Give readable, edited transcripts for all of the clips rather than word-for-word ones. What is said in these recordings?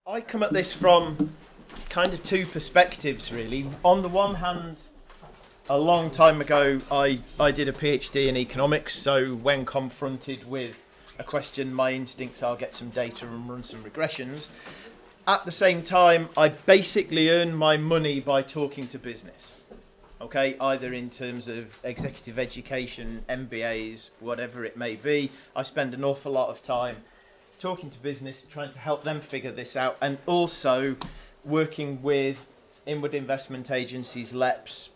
I come at this from kind of two perspectives, really. On the one hand, a long time ago, I did a PhD in economics, so when confronted with a question, my instincts are get some data and run some regressions. At the same time, I basically earn my money by talking to business. Okay, either in terms of executive education, MBAs, whatever it may be. I spend an awful lot of time talking to business, trying to help them figure this out, and also working with inward investment agencies, LEPs,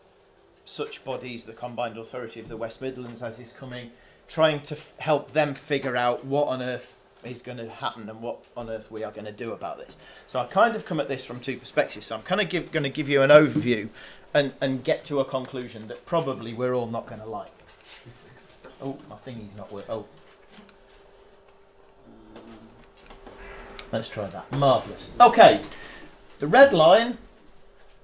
such bodies, the Combined Authority of the West Midlands as is coming, trying to help them figure out what on earth is going to happen and what on earth we are going to do about this. So I kind of come at this from two perspectives. So I'm kind of going to give you an overview and get to a conclusion that probably we're all not going to like. Oh, my thingy's not working. Oh. Let's try that. Marvellous. Okay, the red line,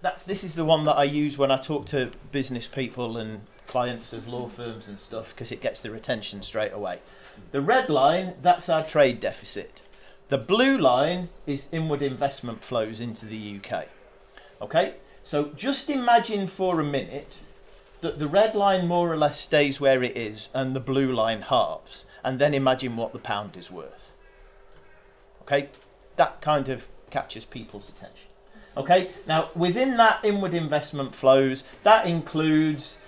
this is the one that I use when I talk to business people and clients of law firms and stuff, because it gets their attention straight away. The red line, that's our trade deficit. The blue line is inward investment flows into the UK. Okay, so just imagine for a minute that the red line more or less stays where it is and the blue line halves, and then imagine what the pound is worth. Okay, that kind of captures people's attention. Okay, now within that inward investment flows, that includes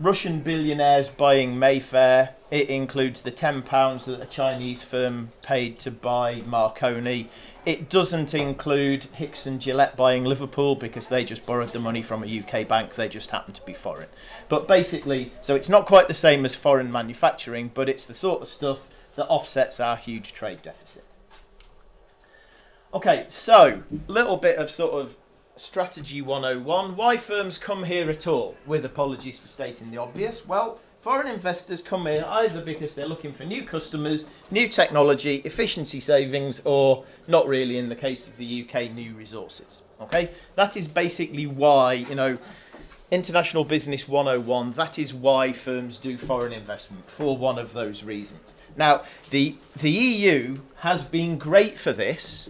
Russian billionaires buying Mayfair. It includes the £10 that a Chinese firm paid to buy Marconi. It doesn't include Hicks and Gillette buying Liverpool because they just borrowed the money from a UK bank. They just happen to be foreign. But basically, so it's not quite the same as foreign manufacturing, but it's the sort of stuff that offsets our huge trade deficit. Okay, so a little bit of sort of strategy 101. Why firms come here at all? With apologies for stating the obvious. Well, foreign investors come here either because they're looking for new customers, new technology, efficiency savings, or not really in the case of the UK, new resources. Okay, that is basically why, International Business 101, that is why firms do foreign investment, for one of those reasons. Now, the EU has been great for this,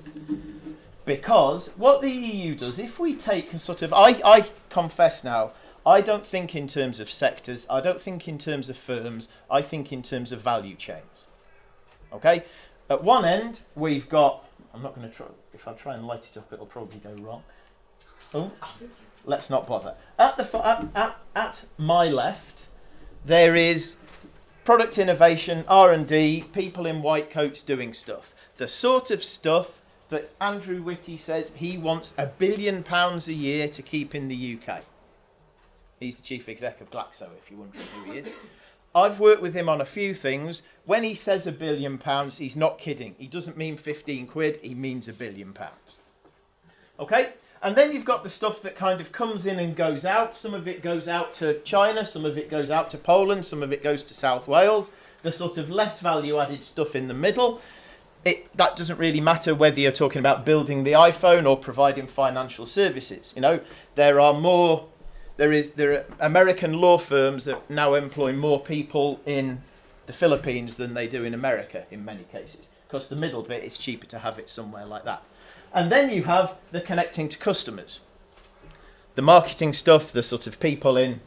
because what the EU does, if we take a sort of, I confess now, I don't think in terms of sectors, I don't think in terms of firms, I think in terms of value chains. Okay? At one end, we've got, I'm not going to try, if I try and light it up, it'll probably go wrong. Oh, let's not bother. At my left, there is product innovation, R&D, people in white coats doing stuff. The sort of stuff that Andrew Whitty says he wants £1 billion a year to keep in the UK. He's the chief exec of Glaxo, if you're wondering who he is. I've worked with him on a few things. When he says £1 billion, he's not kidding. He doesn't mean 15 quid, he means £1 billion. Okay? And then you've got the stuff that kind of comes in and goes out. Some of it goes out to China, some of it goes out to Poland, some of it goes to South Wales. The sort of less value-added stuff in the middle. That doesn't really matter whether you're talking about building the iPhone or providing financial services. There are American law firms that now employ more people in the Philippines than they do in America in many cases, because the middle bit is cheaper to have it somewhere like that. And then you have the connecting to customers. The marketing stuff, the sort of people in,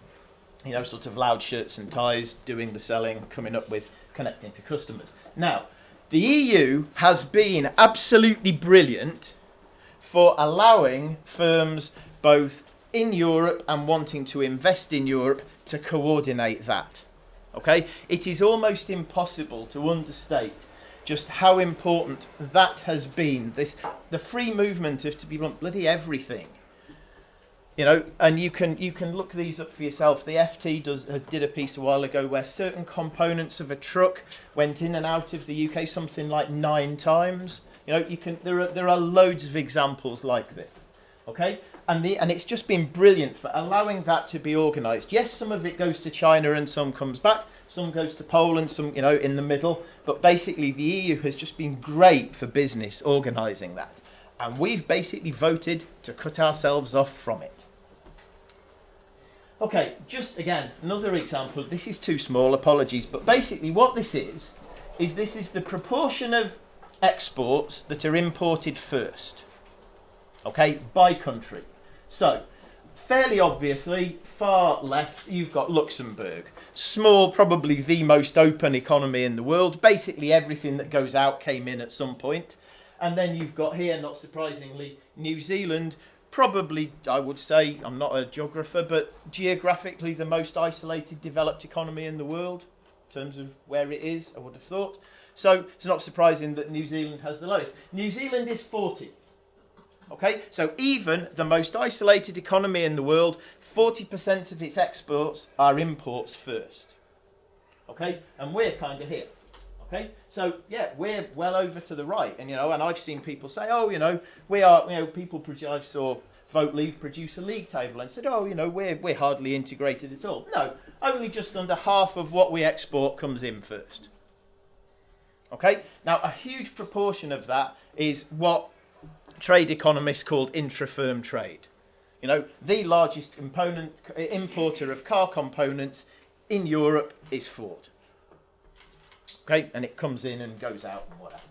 sort of loud shirts and ties, doing the selling, coming up with connecting to customers. Now, the EU has been absolutely brilliant for allowing firms both in Europe and wanting to invest in Europe to coordinate that. Okay? It is almost impossible to understate just how important that has been. The free movement of, to be blunt, bloody everything. And you can look these up for yourself. The FT did a piece a while ago where certain components of a truck went in and out of the UK something like 9 times. There are loads of examples like this. Okay? And it's just been brilliant for allowing that to be organised. Yes, some of it goes to China and some comes back. Some goes to Poland, some, in the middle. But basically, the EU has just been great for business organising that. And we've basically voted to cut ourselves off from it. Okay, just again, another example. This is too small, apologies. But basically what this is this is the proportion of exports that are imported first. Okay, by country. So, fairly obviously, far left, you've got Luxembourg. Small, probably the most open economy in the world. Basically, everything that goes out came in at some point. And then you've got here, not surprisingly, New Zealand. Probably, I would say, I'm not a geographer, but geographically the most isolated developed economy in the world in terms of where it is, I would have thought. So it's not surprising that New Zealand has the lowest. New Zealand is 40. Okay, so even the most isolated economy in the world, 40% of its exports are imports first. Okay, and we're kind of here. Okay, so yeah, we're well over to the right, and and I've seen people say, oh, we are, people I saw Vote Leave produce a league table and said, oh, we're hardly integrated at all. No, only just under half of what we export comes in first. Okay, now a huge proportion of that is what trade economists called intra-firm trade. The largest importer of car components in Europe is Ford. Okay, and it comes in and goes out and whatever.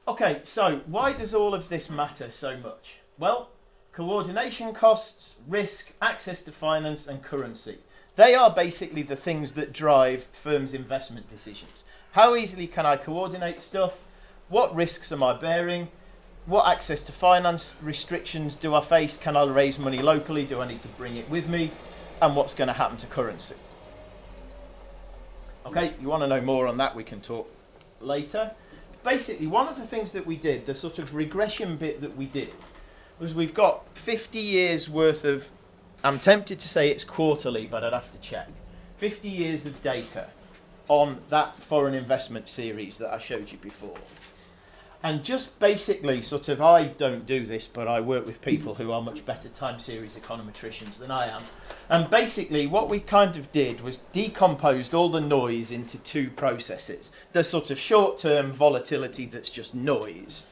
Okay, so why does all of this matter so much? Well, coordination costs, risk, access to finance and currency. They are basically the things that drive firms' investment decisions. How easily can I coordinate stuff? What risks am I bearing? What access to finance restrictions do I face? Can I raise money locally? Do I need to bring it with me? And what's going to happen to currency? Okay, you want to know more on that, we can talk later. Basically, one of the things that we did, the sort of regression bit that we did, was we've got 50 years worth of, I'm tempted to say it's quarterly, but I'd have to check, 50 years of data on that foreign investment series that I showed you before. And just basically I don't do this, but I work with people who are much better time series econometricians than I am. And basically what we kind of did was decomposed all the noise into two processes. The sort of short-term volatility that's just noise,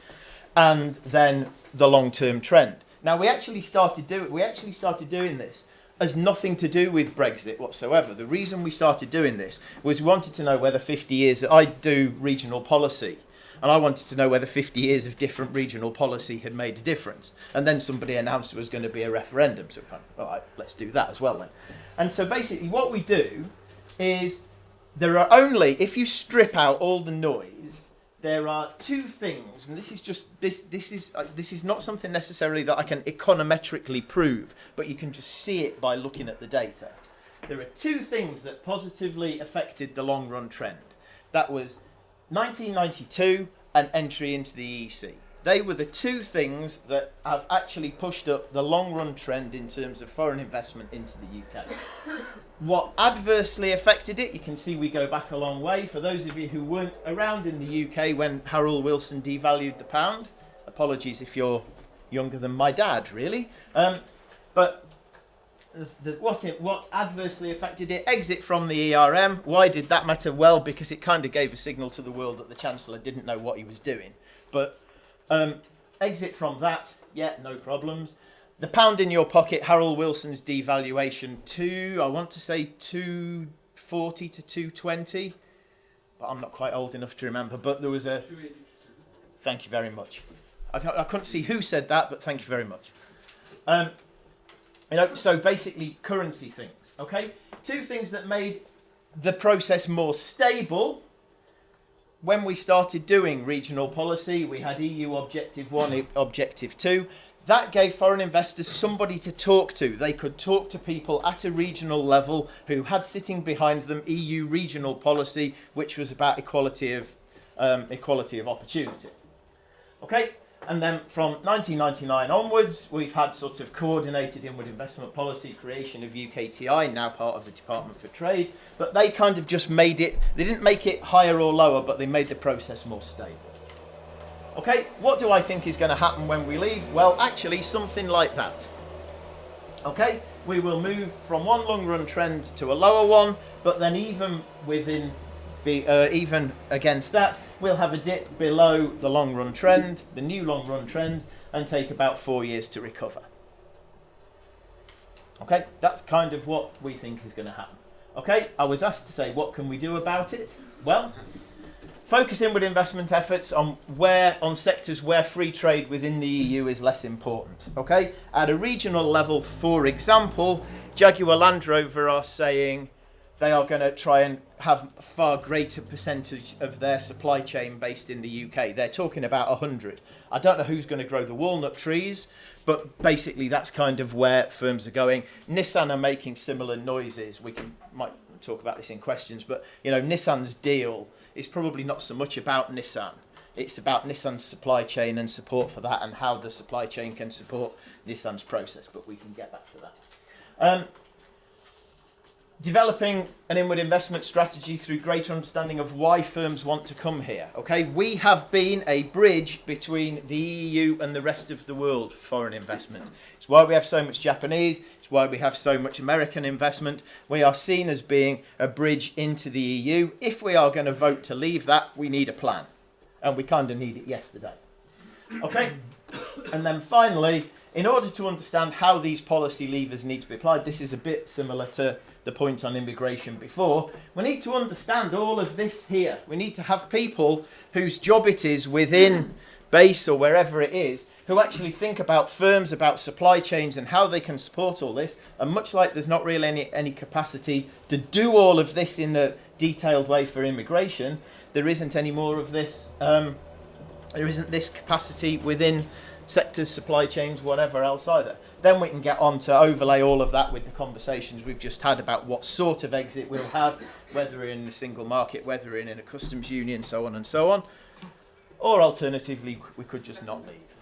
and then the long-term trend. Now we actually started doing this as nothing to do with Brexit whatsoever. The reason we started doing this was we wanted to know whether 50 years, I do regional policy, and I wanted to know whether 50 years of different regional policy had made a difference. And then somebody announced there was going to be a referendum. So all right, let's do that as well then. And so basically what we do is there are only, if you strip out all the noise, there are two things, and this is not something necessarily that I can econometrically prove, but you can just see it by looking at the data. There are two things that positively affected the long run trend. That was 1992 and entry into the EEC. They were the two things that have actually pushed up the long run trend in terms of foreign investment into the UK. What adversely affected it, you can see we go back a long way. For those of you who weren't around in the UK when Harold Wilson devalued the pound, apologies if you're younger than my dad, really. But what adversely affected it? Exit from the ERM. Why did that matter? Well, because it kind of gave a signal to the world that the Chancellor didn't know what he was doing. But exit from that, yeah, no problems. The pound in your pocket, Harold Wilson's devaluation to, I want to say 240 to 220, but I'm not quite old enough to remember. But there was a... Thank you very much. I couldn't see who said that, but thank you very much. So basically currency things, okay? Two things that made the process more stable. When we started doing regional policy, we had EU Objective 1, Objective 2. That gave foreign investors somebody to talk to. They could talk to people at a regional level who had sitting behind them EU regional policy, which was about equality of opportunity. Okay? And then from 1999 onwards, we've had sort of coordinated inward investment policy, creation of UKTI, now part of the Department for Trade. But they kind of just made it, they didn't make it higher or lower, but they made the process more stable. Okay, what do I think is going to happen when we leave? Well, actually, something like that. Okay, we will move from one long run trend to a lower one, but then even against that, we'll have a dip below the long run trend, the new long run trend, and take about 4 years to recover. Okay, that's kind of what we think is going to happen. Okay, I was asked to say, what can we do about it? Well, Focus inward investment efforts on sectors where free trade within the EU is less important. Okay, at a regional level, for example, Jaguar Land Rover are saying they are going to try and have a far greater percentage of their supply chain based in the UK. They're talking about 100. I don't know who's going to grow the walnut trees, but basically that's kind of where firms are going. Nissan are making similar noises. Might talk about this in questions, but Nissan's deal is probably not so much about Nissan. It's about Nissan's supply chain and support for that, and how the supply chain can support Nissan's process, but we can get back to that. Developing an inward investment strategy through greater understanding of why firms want to come here. Okay, we have been a bridge between the EU and the rest of the world for foreign investment. It's why we have so much Japanese, it's why we have so much American investment. We are seen as being a bridge into the EU. If we are going to vote to leave that, we need a plan. And we kind of need it yesterday. Okay, and then finally, in order to understand how these policy levers need to be applied, this is a bit similar to the point on immigration before. We need to understand all of this here. We need to have people whose job it is within base or wherever it is, who actually think about firms, about supply chains and how they can support all this. And much like there's not really any capacity to do all of this in a detailed way for immigration, there isn't any more of this. There isn't this capacity within sectors, supply chains, whatever else either. Then we can get on to overlay all of that with the conversations we've just had about what sort of exit we'll have, whether we're in a single market, whether we're in a customs union, so on and so on. Or alternatively, we could just not leave.